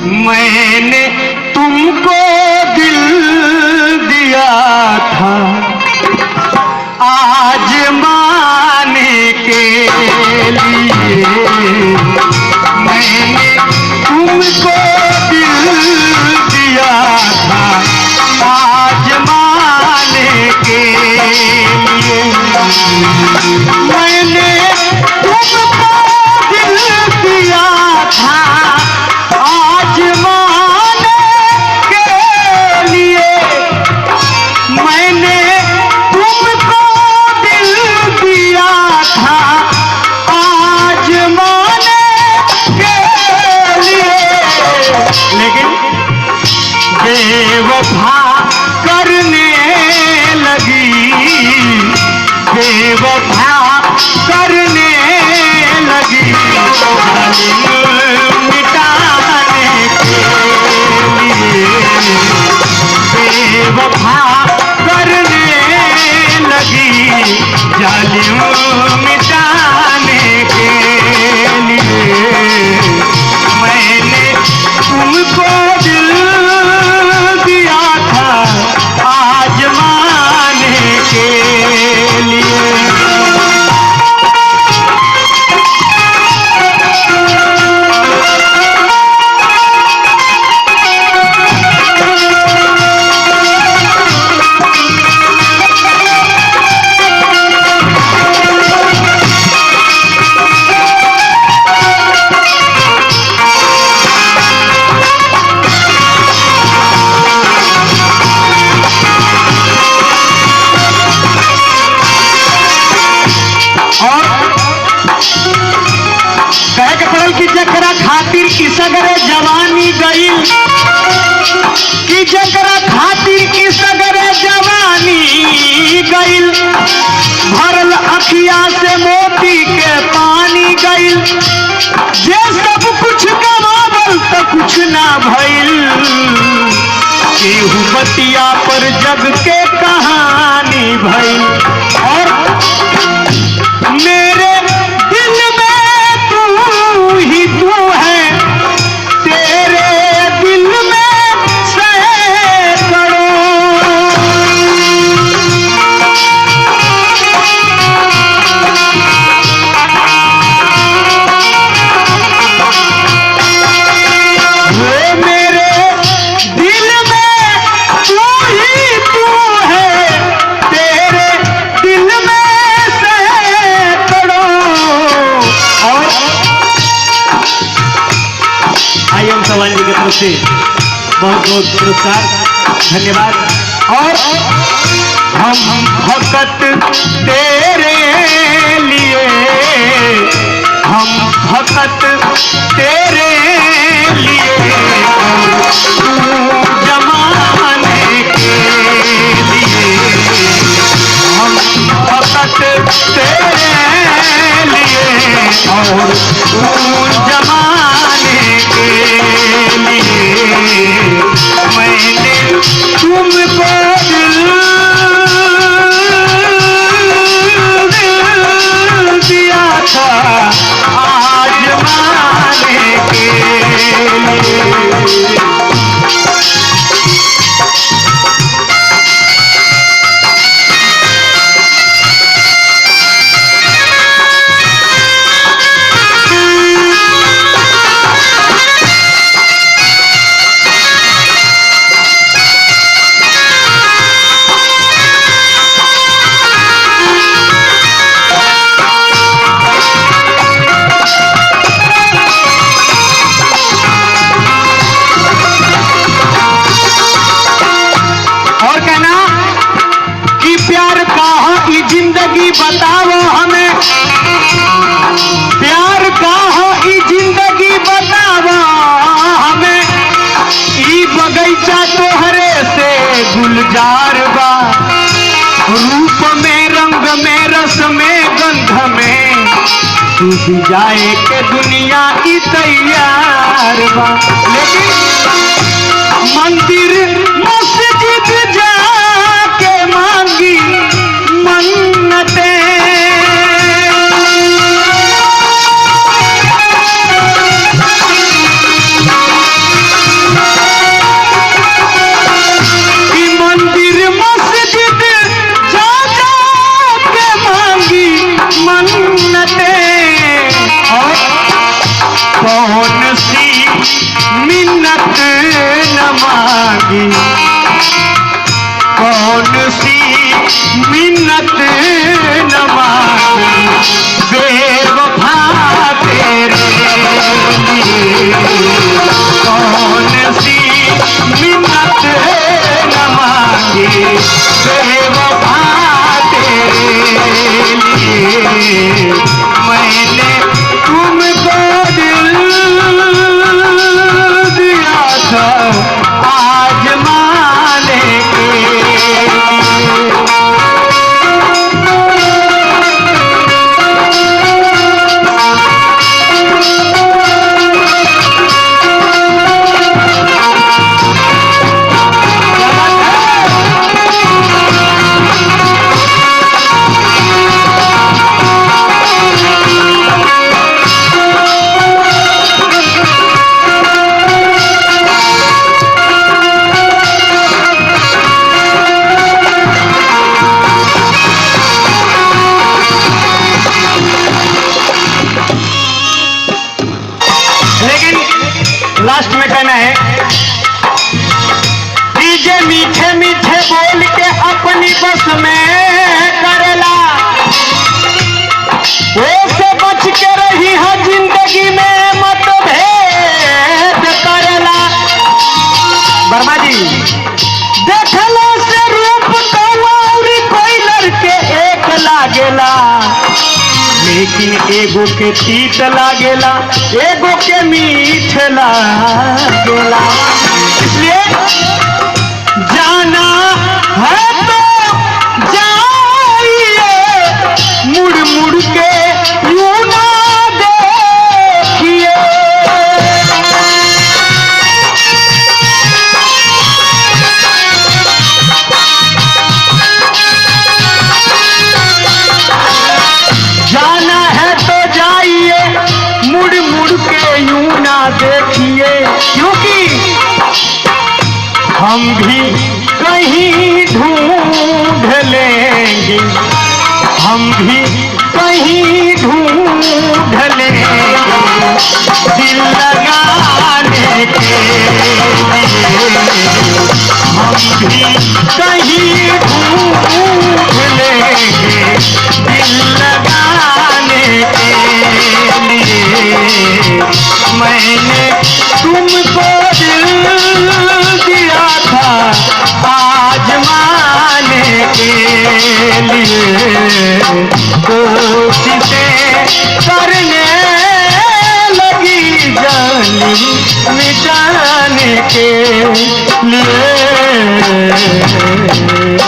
मैंने तुमको दिल दिया था आजमाने के लिए। मैंने तुमको दिल दिया था आजमाने के लिए। मैंने तुमको दिल दिया था आजमाने के लिए। मैंने तुमको दिल दिया था आजमाने के लिए। लेकिन बेवफा करने लगी, बेवफा करने लगी मिटाने के लिए। बेवफा करने लगी जालिम मिटाने के लिए। मैंने तुमको दिल दिया था आजमाने के लिए। जकरा खातिर की सगरे जवानी गईल, कि जकरा खातिर की सगरे जवानी गईल। भरल अखिया से मोती के पानी गईल। जे सब कुछ गवावल तो कुछ ना भइल। केहू बतिया पर जग के कहानी भइल। और मेरे ही तू है, तेरे दिल में सैकड़ों। वो मेरे दिल में तू ही तू है, तेरे दिल में सैकड़ों। और आईएम सवाल जी की तरफ से बहुत बहुत पुरस्कार, धन्यवाद। और हम फकत तेरे लिए, हम फकत तेरे लिए तू जमाने के लिए। हम फकत तेरे लिए और तू जमाने के लिए। मैंने तुमको दिल दिया था आजमाने के लिए। बताओ हमें प्यार का हो ई जिंदगी, बताओ हमें ई बगीचा तोहरे से गुलजार बा। रूप में, रंग में, रस में, गंध में तू भी जाए के दुनिया की तैयार बा। लेकिन मंदिर मस्जिद जाके मांगी मन्नतें। मांगी, कौन सी मिन्नत न मांगी बेवफा तेरे लिए, कौन सी मिन्नत न मांगी बेवफा तेरे लिए। मैंने तुमको दिल दिया था आजमाने के लिए। लास्ट में कहना है, डीजे मीठे मीठे बोल के अपनी बस में करेला, वो से बच के रही है जिंदगी में मतभेद करेला। वर्मा जी, देखला से रूप कौड़ी कोई लड़के एक लागेला, लेकिन एगो के तीत लागेला, एगो के मीठ लागेला। इसलिए जाना है तो जाइए, मुड़ मुड़ के यूं ना देखिए। जाना है तो जाइए, मुड़ मुड़ के यूं ना देखिए, क्योंकि हम भी कहीं ढूंढ लेंगे, हम भी कहीं ढूंढ लेंगे दिल लगाने के लिए, हम भी कहीं ढूंढ लेंगे दिल लगाने के लिए। मैंने तुमको दिल दिया था आजमाने के लिए, कोशिशें करने लगी जान मिटाने के लिए।